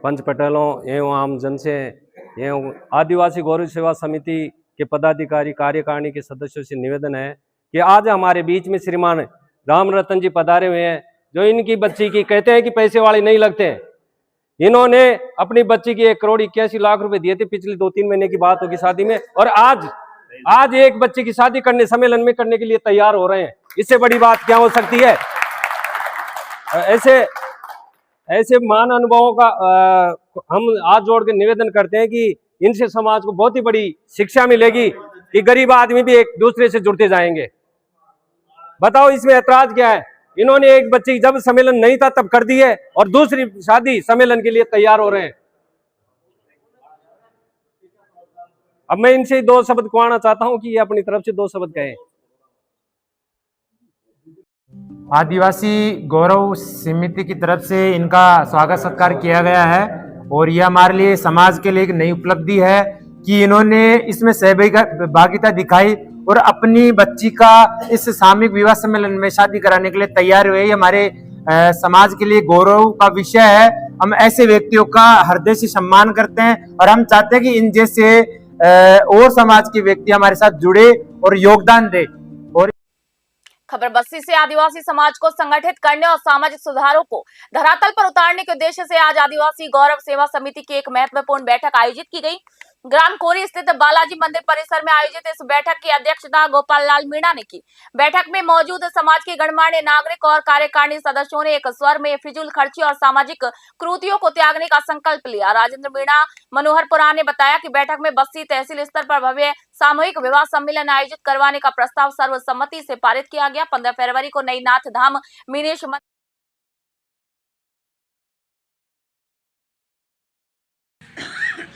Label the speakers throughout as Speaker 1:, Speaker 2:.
Speaker 1: पंच पटेलों एवं आम जन से एवं आदिवासी गौरव सेवा समिति के पदाधिकारी कार्यकारिणी के सदस्यों से निवेदन है कि आज हमारे बीच में श्रीमान राम रतन जी पधारे हुए हैं, जो इनकी बच्ची की कहते हैं कि पैसे वाले नहीं लगते। इन्होंने अपनी बच्ची की 1,81,00,000 रुपए दिए थे, पिछले 2-3 महीने की बात होगी शादी में, और आज एक बच्चे की शादी करने सम्मेलन में करने के लिए तैयार हो रहे हैं। इससे बड़ी बात क्या हो सकती है। ऐसे महान अनुभवों का हम हाथ जोड़ के निवेदन करते हैं कि इनसे समाज को बहुत ही बड़ी शिक्षा मिलेगी कि गरीब आदमी भी एक दूसरे से जुड़ते जाएंगे। बताओ इसमें ऐतराज क्या है। इन्होंने एक बच्चे की जब सम्मेलन नहीं था तब कर दी है और दूसरी शादी सम्मेलन के लिए तैयार हो रहे हैं। अब मैं इनसे 2 शब्द कहना चाहता हूं कि ये अपनी तरफ से 2 शब्द कहें।
Speaker 2: आदिवासी गौरव समिति की तरफ से इनका स्वागत सत्कार किया गया है और यह हमारे लिए समाज के लिए एक नई उपलब्धि है कि इन्होंने इसमें सहभागिता दिखाई और अपनी बच्ची का इस सामूहिक विवाह सम्मेलन में शादी कराने के लिए तैयार हुए। हमारे समाज के लिए गौरव का विषय है। हम ऐसे व्यक्तियों का हृदय से सम्मान करते हैं और हम चाहते हैं कि इन जैसे और समाज के व्यक्ति हमारे साथ जुड़े और योगदान दे। और
Speaker 3: खबर बस्ती से आदिवासी समाज को संगठित करने और सामाजिक सुधारों को धरातल पर उतारने के उद्देश्य से आज आदिवासी गौरव सेवा समिति की एक महत्वपूर्ण बैठक आयोजित की गई। ग्राम कोरी स्थित बालाजी मंदिर परिसर में आयोजित इस बैठक की अध्यक्षता गोपाल लाल मीणा ने की। बैठक में मौजूद समाज के गणमान्य नागरिक और कार्यकारिणी सदस्यों ने एक स्वर में फिजूल खर्ची और सामाजिक कुरीतियों को त्यागने का संकल्प लिया। राजेंद्र मीणा मनोहरपुरा ने बताया कि बैठक में बस्ती तहसील स्तर पर भव्य सामूहिक विवाह सम्मेलन आयोजित करवाने का प्रस्ताव सर्वसम्मति से पारित किया गया। 15 फरवरी को नईनाथ धाम मीनेश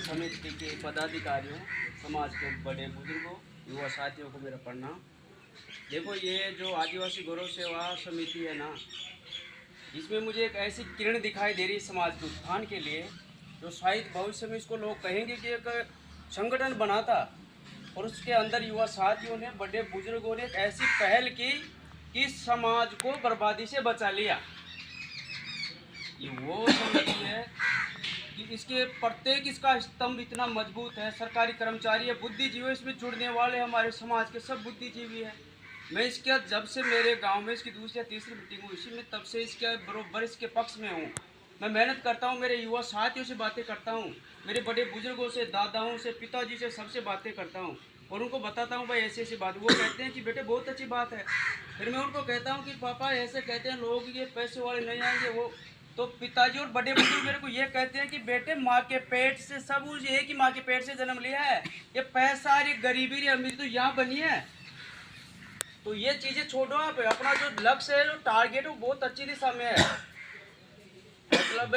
Speaker 4: समिति के पदाधिकारियों, समाज के बड़े बुजुर्गों, युवा साथियों को मेरा प्रणाम। देखो, ये जो आदिवासी गौरव सेवा समिति है ना, इसमें मुझे एक ऐसी किरण दिखाई दे रही है समाज के उत्थान के लिए, जो शायद भविष्य में इसको लोग कहेंगे कि एक संगठन बना था और उसके अंदर युवा साथियों ने, बड़े बुजुर्गों ने एक ऐसी पहल की कि समाज को बर्बादी से बचा लिया। ये वो समिति है कि इसके प्रत्येक इसका स्तंभ इतना मजबूत है। सरकारी कर्मचारी है, बुद्धिजीवी, इसमें जुड़ने वाले हमारे समाज के सब बुद्धिजीवी हैं। मैं इसके जब से मेरे गांव में इसकी दूसरी या तीसरी मीटिंग हुई, इसी में तब से इसके बराबर इसके पक्ष में हूँ। मैं मेहनत करता हूँ, मेरे युवा साथियों से बातें करता हूँ, मेरे बड़े बुजुर्गों से, दादाओं से, पिताजी से, सबसे बातें करता हूँ और उनको बताता हूँ भाई ऐसी ऐसी बात। वो कहते हैं कि बेटे बहुत अच्छी बात है। फिर मैं उनको कहता हूँ कि पापा ऐसे कहते हैं लोग, ये पैसे वाले नहीं आएंगे। वो तो पिताजी और बड़े बुजुर्ग मेरे को ये कहते हैं कि बेटे माँ के पेट से सब एक ही माँ के पेट से जन्म लिया है। ये पैसा, ये गरीबी, ये अमीरी तो यहाँ बनी है। तो ये चीज़ें छोड़ो आप, अपना जो लक्ष्य है, जो टारगेट है, वो बहुत अच्छी दिशा में है। मतलब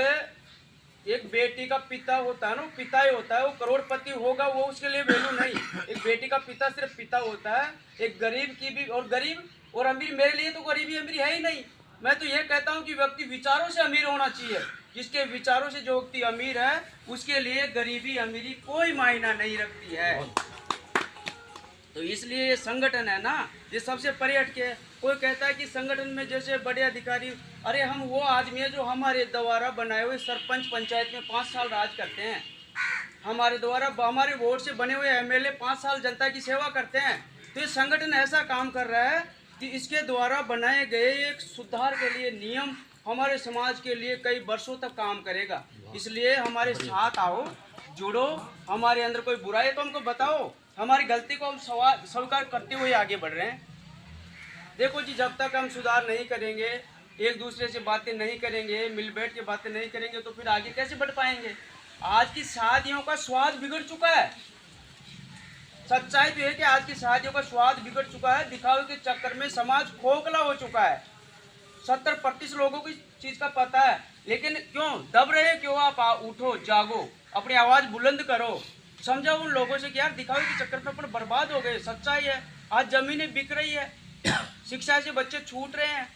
Speaker 4: एक बेटी का पिता होता है ना, पिता ही होता है। वो करोड़पति होगा, वो उसके लिए वैल्यू नहीं। एक बेटी का पिता सिर्फ पिता होता है। एक गरीब की भी, और गरीब और अमीर, मेरे लिए तो गरीबी अमीरी है ही नहीं। मैं तो ये कहता हूँ कि व्यक्ति विचारों से अमीर होना चाहिए। जिसके विचारों से जो व्यक्ति अमीर है, उसके लिए गरीबी अमीरी कोई मायना नहीं रखती है। तो इसलिए ये संगठन है ना, ये सबसे परे हट के। कोई कहता है कि संगठन में जैसे बड़े अधिकारी, अरे हम वो आदमी है जो हमारे द्वारा बनाए हुए सरपंच पंचायत में 5 साल राज करते हैं। हमारे द्वारा, हमारे वोट से बने हुए एमएलए 5 साल जनता की सेवा करते हैं। तो ये संगठन ऐसा काम कर रहा है कि इसके द्वारा बनाए गए एक सुधार के लिए नियम हमारे समाज के लिए कई वर्षों तक काम करेगा। इसलिए हमारे साथ आओ, जुड़ो। हमारे अंदर कोई बुराई है तो हमको बताओ, हमारी गलती को हम स्वीकार करते हुए आगे बढ़ रहे हैं। देखो जी, जब तक हम सुधार नहीं करेंगे, एक दूसरे से बातें नहीं करेंगे, मिल बैठ के बातें नहीं करेंगे, तो फिर आगे कैसे बढ़ पाएंगे। आज की शादियों का स्वाद बिगड़ चुका है। सच्चाई तो है कि आज की शादियों का स्वाद बिगड़ चुका है। दिखावे के चक्कर में समाज खोखला हो चुका है। 70% लोगों की चीज का पता है, लेकिन क्यों दब रहे, क्यों? आप उठो, जागो, अपनी आवाज बुलंद करो, समझाओ उन लोगों से कि यार दिखावे के चक्कर में अपन बर्बाद हो गए। सच्चाई है, आज जमीनें बिक रही है, शिक्षा से बच्चे छूट रहे हैं,